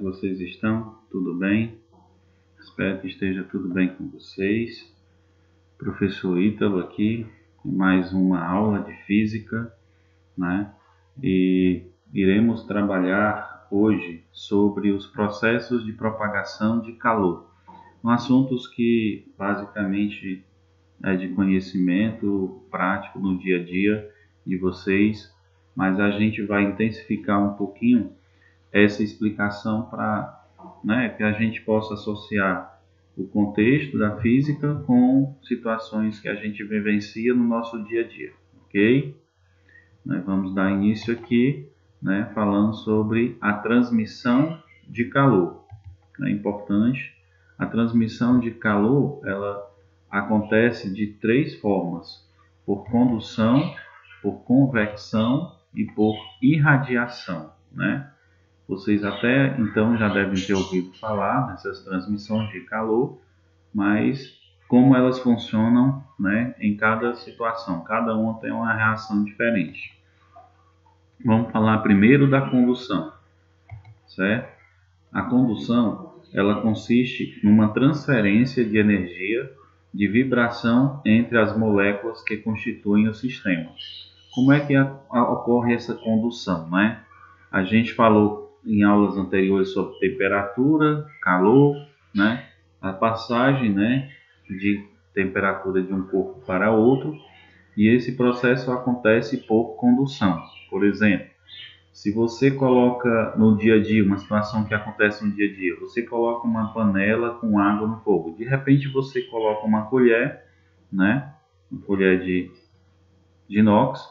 vocês estão? Tudo bem? Espero que esteja tudo bem com vocês. Professor Ítalo aqui, em mais uma aula de física, né? E iremos trabalhar hoje sobre os processos de propagação de calor. São assuntos que basicamente é de conhecimento prático no dia a dia de vocês, mas a gente vai intensificar um pouquinho essa explicação para, né, que a gente possa associar o contexto da física com situações que a gente vivencia no nosso dia a dia, ok? Nós vamos dar início aqui, né, falando sobre a transmissão de calor. É importante. A transmissão de calor, ela acontece de três formas: por condução, por convecção e por irradiação, né? Vocês até então já devem ter ouvido falar nessas transmissões de calor, mas como elas funcionam, né, em cada situação. Cada uma tem uma reação diferente. Vamos falar primeiro da condução, certo? A condução, ela consiste numa transferência de energia de vibração entre as moléculas que constituem o sistema. Como é que ocorre essa condução, né? A gente falou em aulas anteriores sobre temperatura, calor, né? A passagem, né, de temperatura de um corpo para outro, e esse processo acontece por condução. Por exemplo, se você coloca no dia a dia, uma situação que acontece no dia a dia, você coloca uma panela com água no fogo, de repente você coloca uma colher, né, uma colher de inox,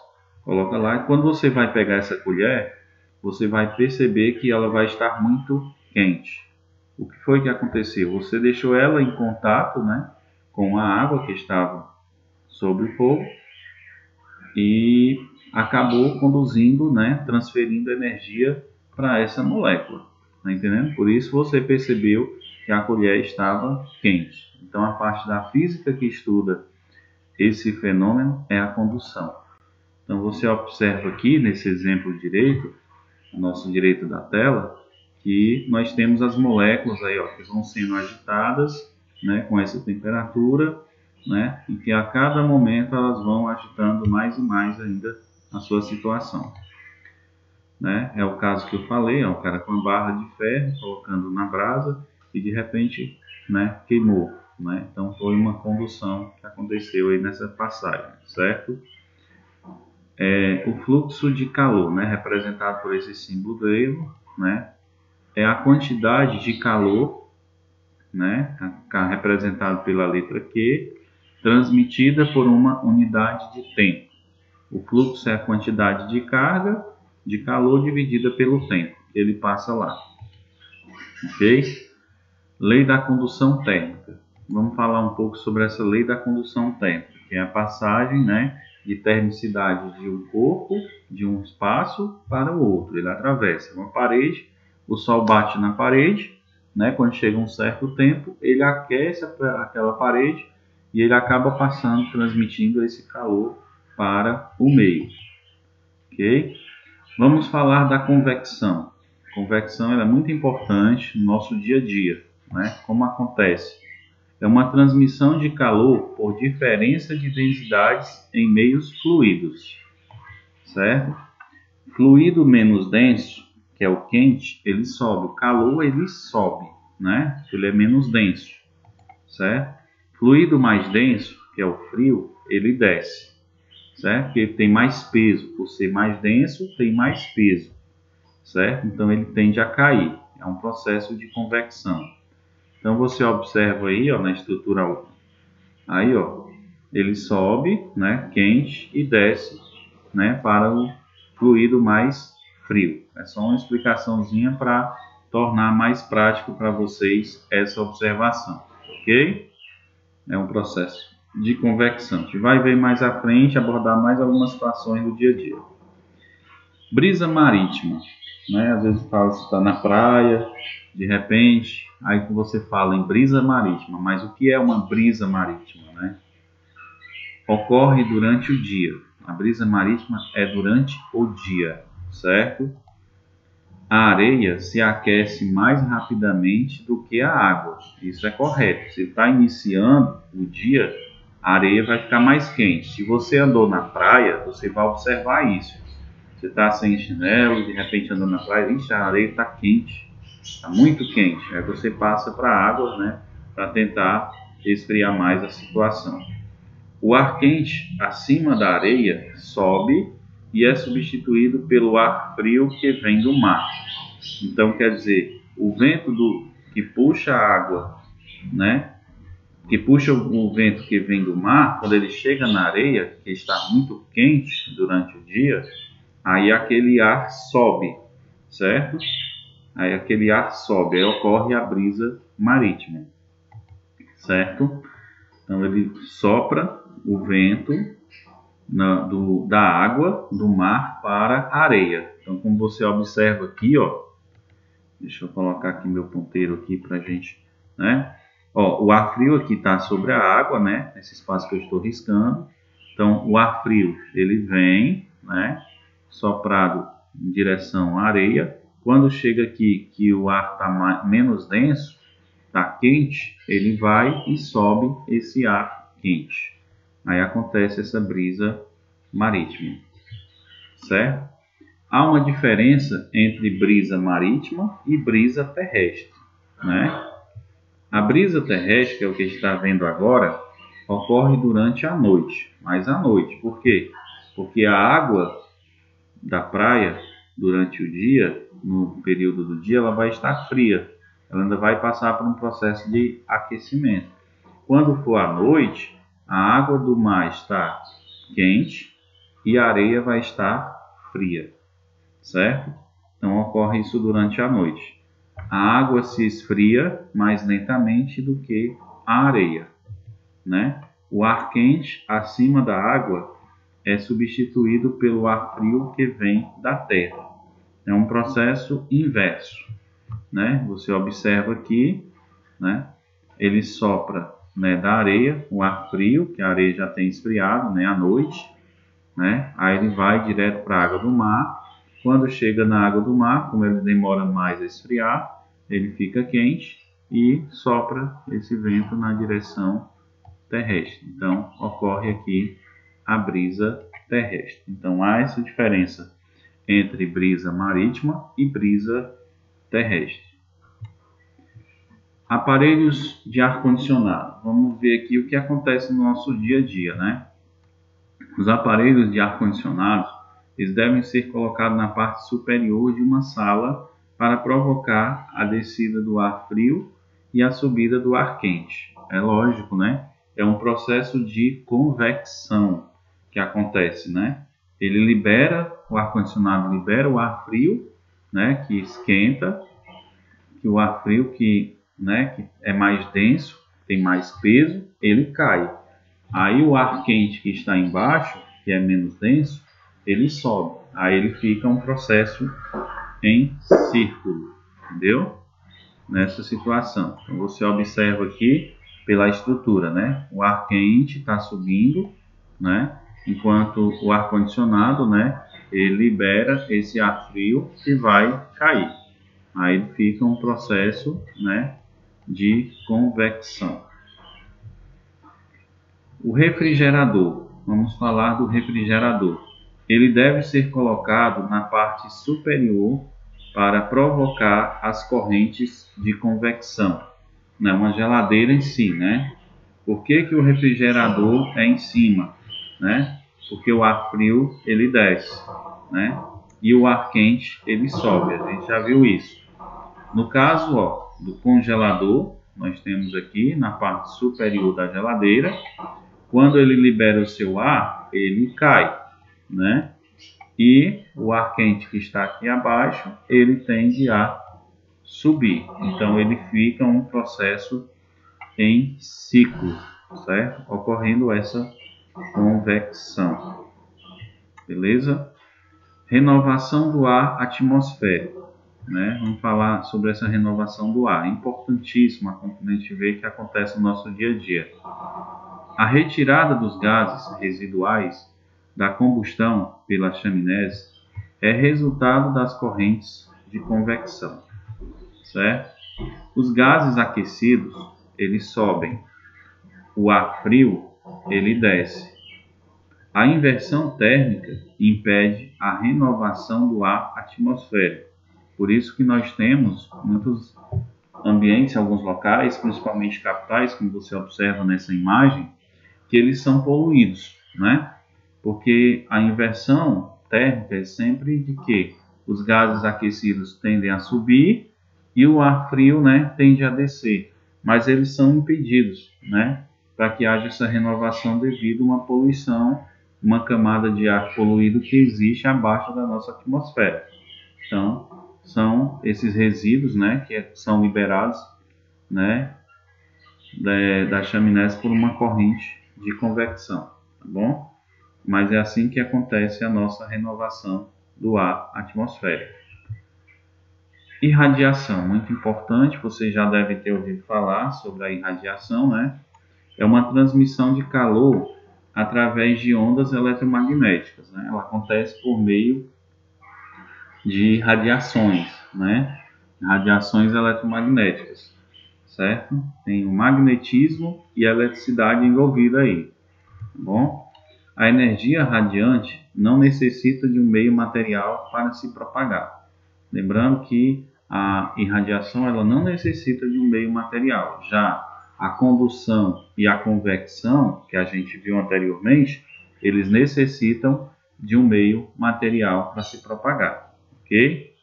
coloca lá, e quando você vai pegar essa colher, você vai perceber que ela vai estar muito quente. O que foi que aconteceu? Você deixou ela em contato, né, com a água que estava sobre o fogo e acabou conduzindo, né, transferindo energia para essa molécula. Tá entendendo? Por isso você percebeu que a colher estava quente. Então a parte da física que estuda esse fenômeno é a condução. Então você observa aqui nesse exemplo direito, nosso direito da tela, que nós temos as moléculas aí, ó, que vão sendo agitadas, né, com essa temperatura, né, e que a cada momento elas vão agitando mais e mais ainda a sua situação, né? É o caso que eu falei, ó, o cara com uma barra de ferro colocando na brasa e de repente, né, queimou, né? Então foi uma condução que aconteceu aí nessa passagem, certo? O fluxo de calor, né, representado por esse símbolo grego, né, é a quantidade de calor, né, representado pela letra Q, transmitida por uma unidade de tempo. O fluxo é a quantidade de carga de calor dividida pelo tempo que ele passa lá. Ok? Lei da condução térmica. Vamos falar um pouco sobre essa lei da condução térmica, que é a passagem, né, de termicidade de um corpo, de um espaço para o outro. Ele atravessa uma parede, o sol bate na parede, né, quando chega um certo tempo, ele aquece aquela parede e ele acaba passando, transmitindo esse calor para o meio. Ok? Vamos falar da convecção. A convecção é muito importante no nosso dia a dia, né? Como acontece? É uma transmissão de calor por diferença de densidades em meios fluidos, certo? Fluido menos denso, que é o quente, ele sobe. O calor, ele sobe, né? Ele é menos denso, certo? Fluido mais denso, que é o frio, ele desce, certo? Porque ele tem mais peso. Por ser mais denso, tem mais peso, certo? Então ele tende a cair. É um processo de convecção. Então você observa aí, ó, na estrutura, aí, ó, ele sobe, né, quente e desce, né, para o fluido mais frio. É só uma explicaçãozinha para tornar mais prático para vocês essa observação, ok? É um processo de convecção. A gente vai ver mais à frente, abordar mais algumas situações do dia a dia. Brisa marítima, né? Às vezes fala que está na praia, de repente, aí você fala em brisa marítima, mas o que é uma brisa marítima, né? Ocorre durante o dia. A brisa marítima é durante o dia, certo? a areia se aquece mais rapidamente do que a água. Isso é correto. Se está iniciando o dia, a areia vai ficar mais quente. Se você andou na praia, você vai observar isso. Você está sem chinelo, de repente andando na praia, ixi, a areia está quente, está muito quente. Aí você passa para a água, né, para tentar esfriar mais a situação. O ar quente acima da areia sobe e é substituído pelo ar frio que vem do mar. Então, quer dizer, o vento que puxa a água, né, que puxa o vento que vem do mar, quando ele chega na areia, que está muito quente durante o dia, aí aquele ar sobe, certo? Aí aquele ar sobe, aí ocorre a brisa marítima, certo? Então ele sopra o vento da água do mar para a areia. Então, como você observa aqui, ó, deixa eu colocar aqui meu ponteiro aqui para a gente, né? Ó, o ar frio aqui está sobre a água, né? Nesse espaço que eu estou riscando. Então, o ar frio ele vem, né? Soprado em direção à areia. Quando chega aqui que o ar está menos denso, está quente, ele vai e sobe esse ar quente. Aí acontece essa brisa marítima, certo? Há uma diferença entre brisa marítima e brisa terrestre, né? A brisa terrestre, que é o que a gente está vendo agora, ocorre durante a noite, mas à noite. Por quê? Porque a água da praia, durante o dia, no período do dia, ela vai estar fria. Ela ainda vai passar por um processo de aquecimento. Quando for à noite, a água do mar está quente e a areia vai estar fria, certo? Então ocorre isso durante a noite. A água se esfria mais lentamente do que a areia, né? O ar quente acima da água é substituído pelo ar frio que vem da terra. É um processo inverso, né? Você observa aqui, né? Ele sopra, né, da areia, o ar frio, que a areia já tem esfriado, né, à noite, né? Aí ele vai direto para a água do mar. Quando chega na água do mar, como ele demora mais a esfriar, ele fica quente e sopra esse vento na direção terrestre. Então, ocorre aqui a brisa terrestre. Então, há essa diferença entre brisa marítima e brisa terrestre. Aparelhos de ar-condicionado. Vamos ver aqui o que acontece no nosso dia a dia, né? Os aparelhos de ar-condicionado, eles devem ser colocados na parte superior de uma sala para provocar a descida do ar frio e a subida do ar quente. É lógico, né? É um processo de convecção que acontece, né? O ar-condicionado libera o ar frio, né? Que esquenta, que o ar frio né, que é mais denso, tem mais peso, ele cai. Aí o ar quente que está embaixo, que é menos denso, ele sobe. Aí ele fica um processo em círculo, entendeu? Nessa situação. Então você observa aqui pela estrutura, né? O ar quente está subindo, né? Enquanto o ar condicionado, né? Ele libera esse ar frio que vai cair. Aí fica um processo, né, de convecção. O refrigerador. Vamos falar do refrigerador. Ele deve ser colocado na parte superior para provocar as correntes de convecção. Não é uma geladeira em si, né? Por que o refrigerador é em cima, né? Porque o ar frio ele desce, né? E o ar quente ele sobe. A gente já viu isso. No caso, ó, do congelador, nós temos aqui na parte superior da geladeira, quando ele libera o seu ar, ele cai, né? E o ar quente que está aqui abaixo, ele tende a subir. Então ele fica um processo em ciclo, certo? Ocorrendo essa convecção. Beleza? Renovação do ar atmosférico. Né? Vamos falar sobre essa renovação do ar. É importantíssima a gente ver que acontece no nosso dia a dia. A retirada dos gases residuais da combustão pelas chaminés é resultado das correntes de convecção, certo? Os gases aquecidos, eles sobem, o ar frio, ele desce. A inversão térmica impede a renovação do ar atmosférico. Por isso que nós temos muitos ambientes, alguns locais, principalmente capitais, como você observa nessa imagem, que eles são poluídos, né? Porque a inversão térmica é sempre de que os gases aquecidos tendem a subir e o ar frio, né, tende a descer. Mas eles são impedidos, né, para que haja essa renovação devido a uma poluição, uma camada de ar poluído que existe abaixo da nossa atmosfera. Então, são esses resíduos, né, que são liberados, né, das chaminés por uma corrente de convecção, tá bom? Mas é assim que acontece a nossa renovação do ar atmosférico. Irradiação, muito importante, você já deve ter ouvido falar sobre a irradiação, né? É uma transmissão de calor através de ondas eletromagnéticas, né? Ela acontece por meio de radiações, né? Radiações eletromagnéticas, certo? Tem o magnetismo e a eletricidade envolvida aí, tá bom? A energia radiante não necessita de um meio material para se propagar. Lembrando que a irradiação ela não necessita de um meio material. Já a condução e a convecção, que a gente viu anteriormente, eles necessitam de um meio material para se propagar, ok?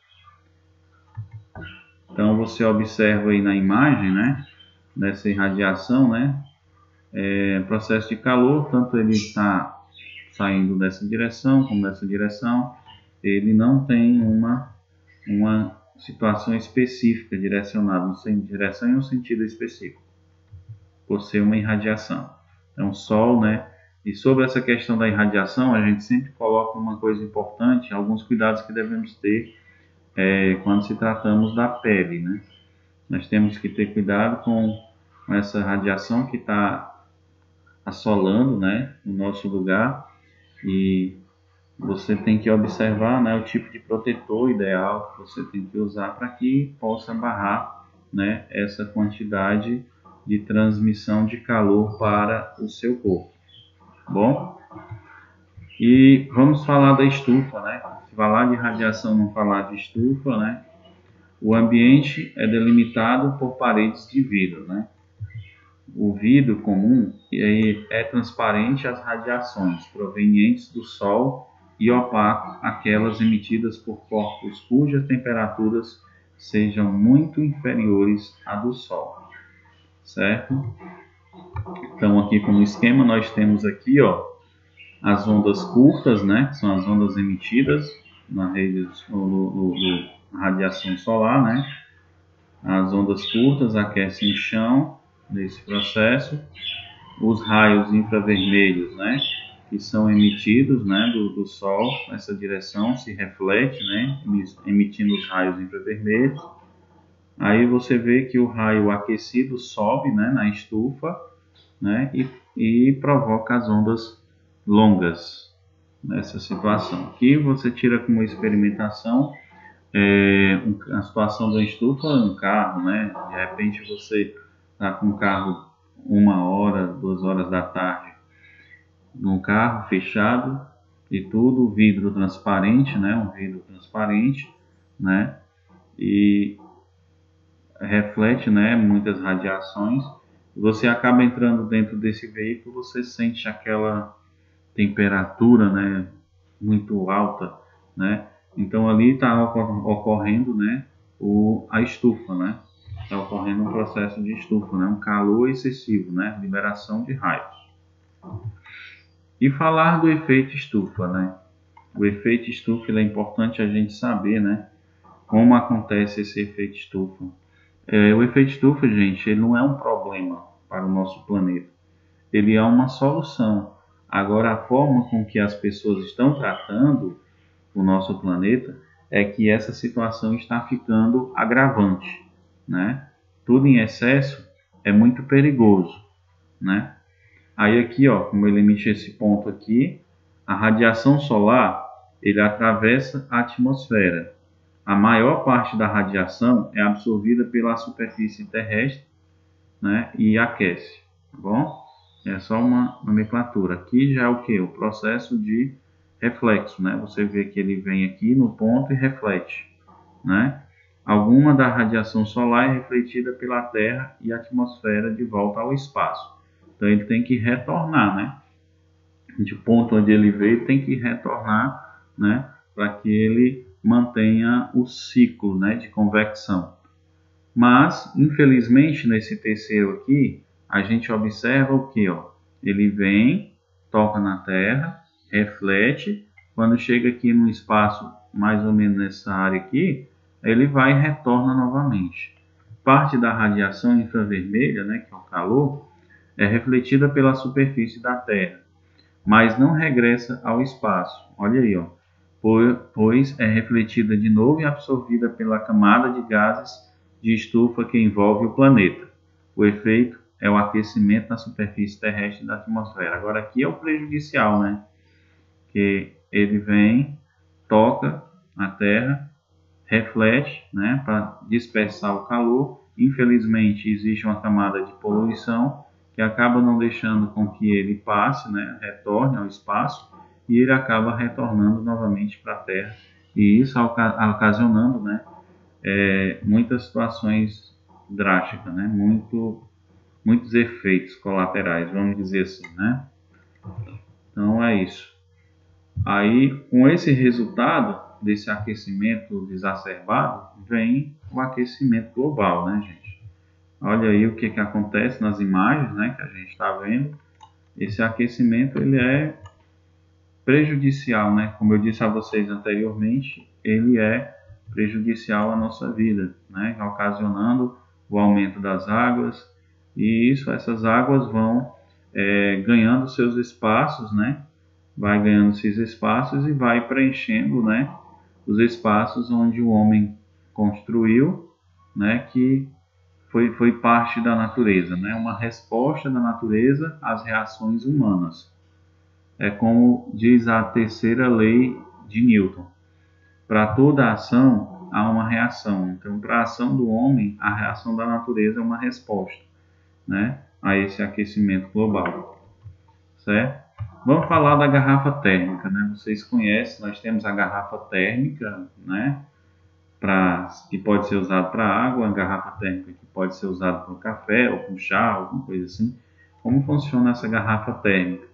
Então você observa aí na imagem, né, dessa irradiação, né, processo de calor, tanto ele está saindo dessa direção como dessa direção, ele não tem uma situação específica direcionada em direção em um sentido específico, por ser uma irradiação. Então, o Sol, né? E sobre essa questão da irradiação, a gente sempre coloca uma coisa importante, alguns cuidados que devemos ter quando se tratamos da pele, né? Nós temos que ter cuidado com essa radiação que está assolando, né, no nosso lugar, e você tem que observar, né, o tipo de protetor ideal que você tem que usar para que possa barrar, né, essa quantidade de transmissão de calor para o seu corpo. Bom, e vamos falar da estufa, né? Se falar de radiação, não falar de estufa, né? O ambiente é delimitado por paredes de vidro, né? O vidro comum é transparente às radiações provenientes do Sol e opaco aquelas emitidas por corpos cujas temperaturas sejam muito inferiores à do Sol, certo? Então aqui como esquema nós temos aqui, ó, as ondas curtas, né, que são as ondas emitidas na rede radiação solar, né? As ondas curtas aquecem o chão nesse processo. Os raios infravermelhos, né, que são emitidos, né, do Sol nessa direção, se reflete, né, emitindo os raios infravermelhos. Aí você vê que o raio aquecido sobe, né, na estufa, né, e provoca as ondas longas nessa situação. Aqui você tira como experimentação a situação da estufa no carro, né? De repente você está com o carro 1 hora, 2 horas da tarde, num carro fechado e tudo, vidro transparente, né? Um vidro transparente, né? E reflete, né? Muitas radiações. Você acaba entrando dentro desse veículo, você sente aquela temperatura, né? Muito alta, né? Então ali está ocorrendo, né, a estufa, né? Está ocorrendo um processo de estufa, né? Um calor excessivo, né? Liberação de raios. E falar do efeito estufa, né? O efeito estufa é importante a gente saber, né? Como acontece esse efeito estufa. O efeito estufa, gente, ele não é um problema para o nosso planeta. Ele é uma solução. Agora, a forma com que as pessoas estão tratando o nosso planeta é que essa situação está ficando agravante, né? Tudo em excesso é muito perigoso, né? Aí aqui, ó, como ele emite esse ponto aqui, a radiação solar, ele atravessa a atmosfera, a maior parte da radiação é absorvida pela superfície terrestre, né, e aquece, tá bom? É só uma nomenclatura. Aqui já é o que? O processo de reflexo, né? Você vê que ele vem aqui no ponto e reflete, né? Alguma da radiação solar é refletida pela Terra e a atmosfera de volta ao espaço. Então ele tem que retornar, né? De ponto onde ele veio, tem que retornar, né? Para que ele mantenha o ciclo, né, de convecção. Mas, infelizmente, nesse terceiro aqui, a gente observa o que? Ele vem, toca na Terra, reflete, quando chega aqui no espaço, mais ou menos nessa área aqui, ele vai e retorna novamente. Parte da radiação infravermelha, né, que é o calor, é refletida pela superfície da Terra, mas não regressa ao espaço. Olha aí, pois é refletida de novo e absorvida pela camada de gases de estufa que envolve o planeta. O efeito é o aquecimento na superfície terrestre da atmosfera. Agora aqui é o prejudicial, né? Que ele vem, toca a Terra, reflete, né, para dispersar o calor. Infelizmente existe uma camada de poluição que acaba não deixando com que ele passe, né, retorne ao espaço, e ele acaba retornando novamente para a Terra, e isso ocasionando, né, muitas situações drásticas, né, muitos efeitos colaterais, vamos dizer assim, né? Então é isso. Aí, com esse resultado desse aquecimento exacerbado, vem o aquecimento global, né, gente? Olha aí o que acontece nas imagens, né, que a gente está vendo. Esse aquecimento, ele é prejudicial, né? Como eu disse a vocês anteriormente, ele é prejudicial à nossa vida, né? Ocasionando o aumento das águas, e essas águas vão ganhando seus espaços, né? Vai ganhando esses espaços e vai preenchendo, né, os espaços onde o homem construiu, né, que foi parte da natureza, né, uma resposta da natureza às reações humanas. É como diz a terceira lei de Newton: para toda ação há uma reação. Então, para a ação do homem, a reação da natureza é uma resposta, né, a esse aquecimento global, certo? Vamos falar da garrafa térmica, né? Vocês conhecem, nós temos a garrafa térmica, né? Que pode ser usada para água, a garrafa térmica que pode ser usada para café ou para chá, alguma coisa assim. Como funciona essa garrafa térmica?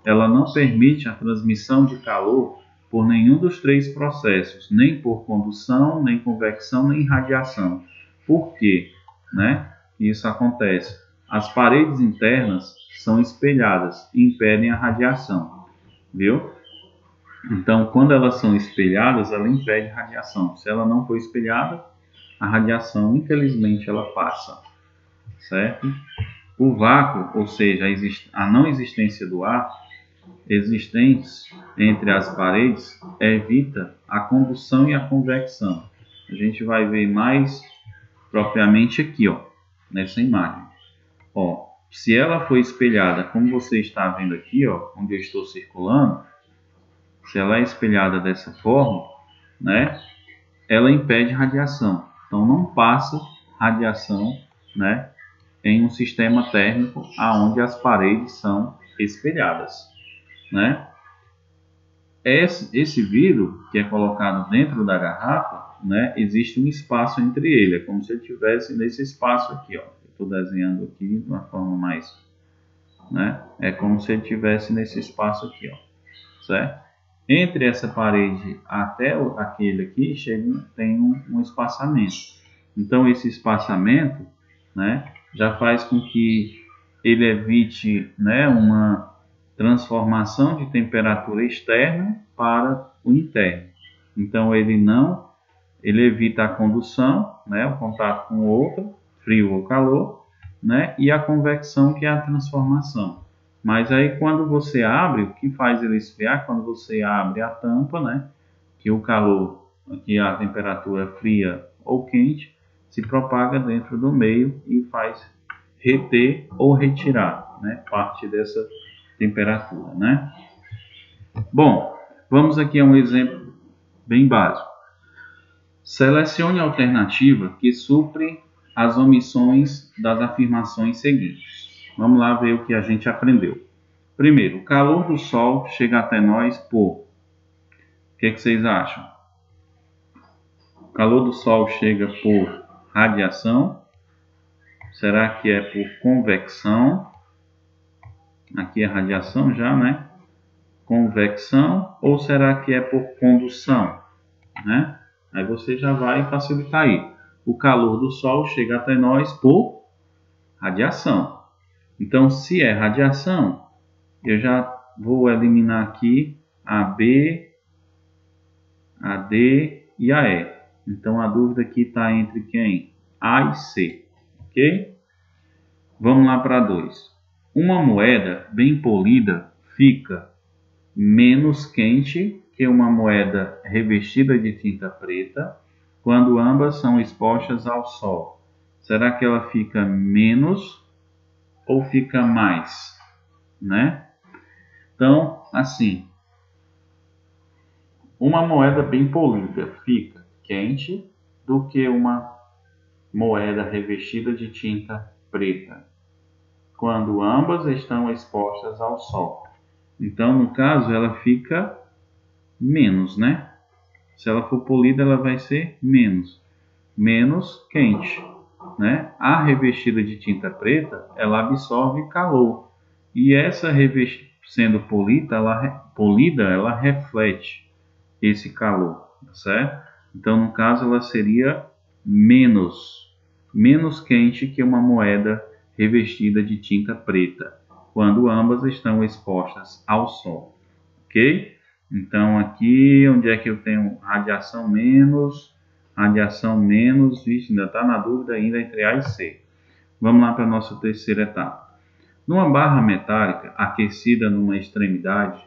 Ela não permite a transmissão de calor por nenhum dos três processos, nem por condução, nem convecção, nem radiação. Por quê, né, isso acontece? As paredes internas são espelhadas e impedem a radiação, viu? Então, quando elas são espelhadas, ela impede a radiação. Se ela não for espelhada, a radiação, infelizmente, ela passa, certo? O vácuo, ou seja, a não existência do ar existentes entre as paredes, evita a condução e a convecção. A gente vai ver mais propriamente aqui, nessa imagem. Se ela for espelhada, como você está vendo aqui, onde eu estou circulando, se ela é espelhada dessa forma, né, ela impede radiação. Então não passa radiação, né, em um sistema térmico aonde as paredes são espelhadas, né? Esse vidro que é colocado dentro da garrafa, né, existe um espaço entre ele. É como se ele estivesse nesse espaço aqui, estou desenhando aqui de uma forma mais, né? É como se ele estivesse nesse espaço aqui, certo? Entre essa parede até aquele aqui tem um espaçamento. Então esse espaçamento, né, já faz com que ele evite, né, uma transformação de temperatura externa para o interno. Então ele evita a condução, né, o contato com o outro, frio ou calor, né, e a convecção, que é a transformação. Mas aí quando você abre, o que faz ele esfriar? Quando você abre a tampa, né, que o calor, que a temperatura fria ou quente, se propaga dentro do meio e faz reter ou retirar, né, parte dessa temperatura, né? Bom, vamos aqui a um exemplo bem básico. Selecione a alternativa que supre as omissões das afirmações seguintes. Vamos lá ver o que a gente aprendeu. Primeiro, o calor do Sol chega até nós por... O que vocês acham? O calor do Sol chega por radiação? Será que é por convecção? Aqui é radiação já, né? Convecção, ou será que é por condução, né? Aí você já vai facilitar aí. O calor do Sol chega até nós por radiação. Então, se é radiação, eu já vou eliminar aqui a B, a D e a E. Então, a dúvida aqui está entre quem? A e C, ok? Vamos lá para 2. Uma moeda bem polida fica menos quente que uma moeda revestida de tinta preta quando ambas são expostas ao sol. Será que ela fica menos ou fica mais, né? Então, assim, uma moeda bem polida fica quente do que uma moeda revestida de tinta preta quando ambas estão expostas ao sol. Então, no caso, ela fica menos, né? Se ela for polida, ela vai ser menos quente, né? A revestida de tinta preta, ela absorve calor. E essa sendo polida, ela reflete esse calor, tá certo? Então, no caso, ela seria menos quente que uma moeda revestida de tinta preta, quando ambas estão expostas ao sol, ok? Então aqui, onde é que eu tenho radiação menos, vixe, ainda está na dúvida ainda entre A e C. Vamos lá para a nossa terceira etapa. Numa barra metálica aquecida numa extremidade,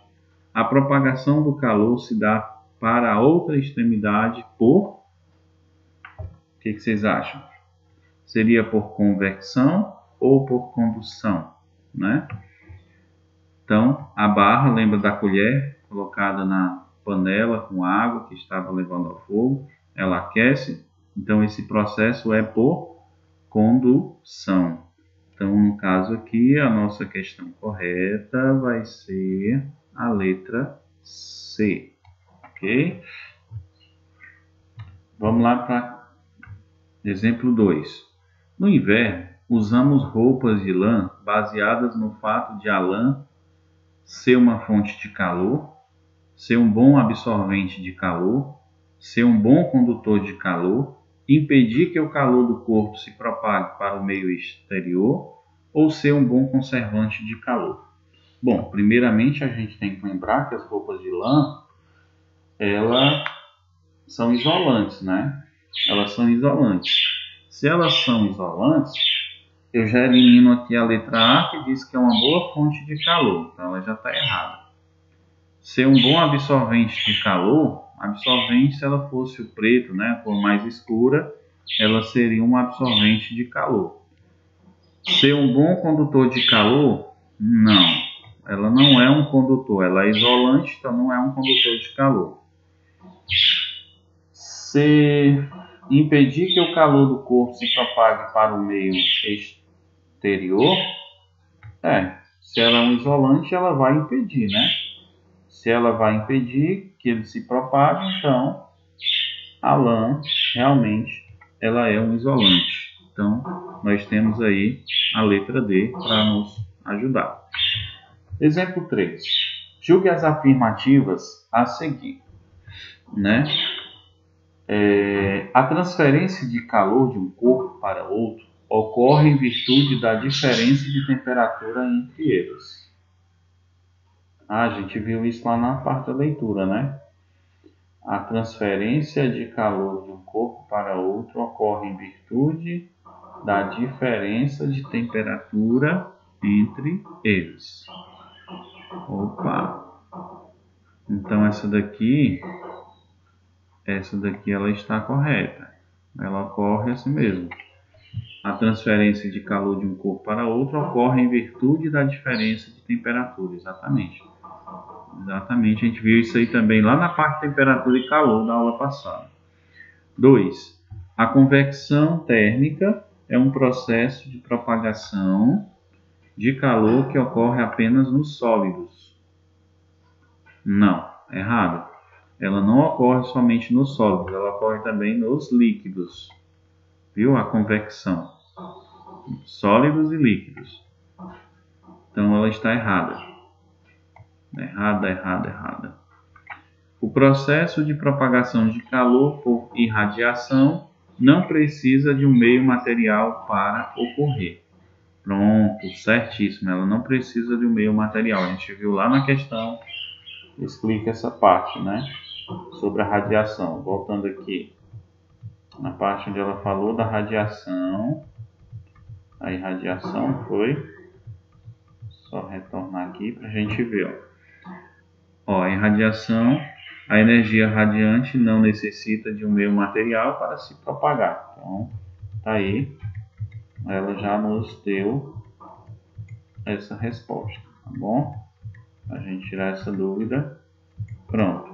a propagação do calor se dá para a outra extremidade por... O que vocês acham? Seria por convecção ou por condução, né? Então, a barra, lembra da colher colocada na panela com água que estava levando ao fogo, ela aquece. Então, esse processo é por condução. Então, no caso aqui, a nossa questão correta vai ser a letra C, ok? Vamos lá para exemplo 2. No inverno, usamos roupas de lã baseadas no fato de a lã ser uma fonte de calor, ser um bom absorvente de calor, ser um bom condutor de calor, impedir que o calor do corpo se propague para o meio exterior ou ser um bom conservante de calor. Bom, primeiramente a gente tem que lembrar que as roupas de lã, elas são isolantes, né? Elas são isolantes. Se elas são isolantes, eu já elimino aqui a letra A, que diz que é uma boa fonte de calor. Então, ela já está errada. Ser um bom absorvente de calor, absorvente, se ela fosse o preto, né, a cor mais escura, ela seria um absorvente de calor. Ser um bom condutor de calor, não. Ela não é um condutor, ela é isolante, então não é um condutor de calor. Impedir que o calor do corpo se propague para o meio exterior, se ela é um isolante, ela vai impedir, né? Se ela vai impedir que ele se propague, então a lã realmente ela é um isolante. Então nós temos aí a letra D para nos ajudar. Exemplo 3. Julgue as afirmativas a seguir, né? A transferência de calor de um corpo para outro ocorre em virtude da diferença de temperatura entre eles. A gente viu isso lá na parte da leitura, né? A transferência de calor de um corpo para outro ocorre em virtude da diferença de temperatura entre eles. Opa! Então essa daqui ela está correta. Ela ocorre assim mesmo. A transferência de calor de um corpo para outro ocorre em virtude da diferença de temperatura. Exatamente. Exatamente, a gente viu isso aí também lá na parte de temperatura e calor da aula passada. 2. A convecção térmica é um processo de propagação de calor que ocorre apenas nos sólidos. Não, errado. Ela não ocorre somente nos sólidos, ela ocorre também nos líquidos. Viu? A convecção. Sólidos e líquidos. Então ela está errada. Errada. O processo de propagação de calor por irradiação não precisa de um meio material para ocorrer. Pronto, certíssimo. Ela não precisa de um meio material. A gente viu lá na questão, explica essa parte, né? Sobre a radiação. Voltando aqui, na parte onde ela falou da radiação. A irradiação foi... Só retornar aqui para a gente ver. A irradiação, a energia radiante não necessita de um meio material para se propagar. Então, tá aí. Ela já nos deu essa resposta, tá bom? Para a gente tirar essa dúvida. Pronto.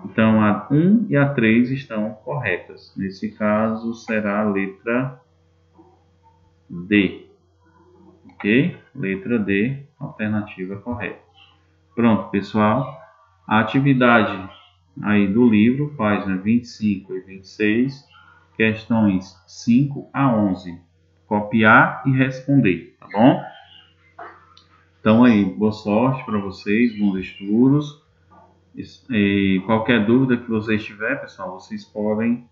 Então, a 1 e a 3 estão corretas. Nesse caso, será a letra D. Ok? Letra D, alternativa correta. Pronto, pessoal. A atividade aí do livro, página 25 e 26, questões 5 a 11. Copiar e responder, tá bom? Então aí, boa sorte para vocês, bons estudos. E qualquer dúvida que vocês tiverem, pessoal, vocês podem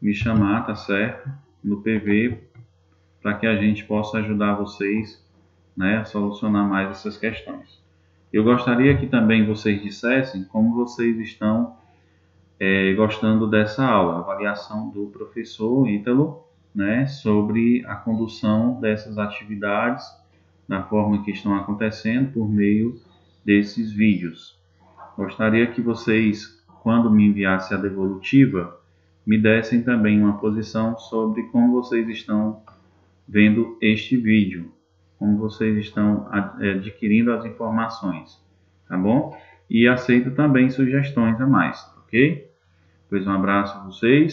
me chamar, tá certo? No PV, para que a gente possa ajudar vocês, né, a solucionar mais essas questões. Eu gostaria que também vocês dissessem como vocês estão gostando dessa aula, a avaliação do professor Ítalo, né, sobre a condução dessas atividades, da forma que estão acontecendo por meio desses vídeos. Gostaria que vocês, quando me enviassem a devolutiva, me dessem também uma posição sobre como vocês estão vendo este vídeo, como vocês estão adquirindo as informações, tá bom? E aceito também sugestões a mais, ok? Pois um abraço a vocês.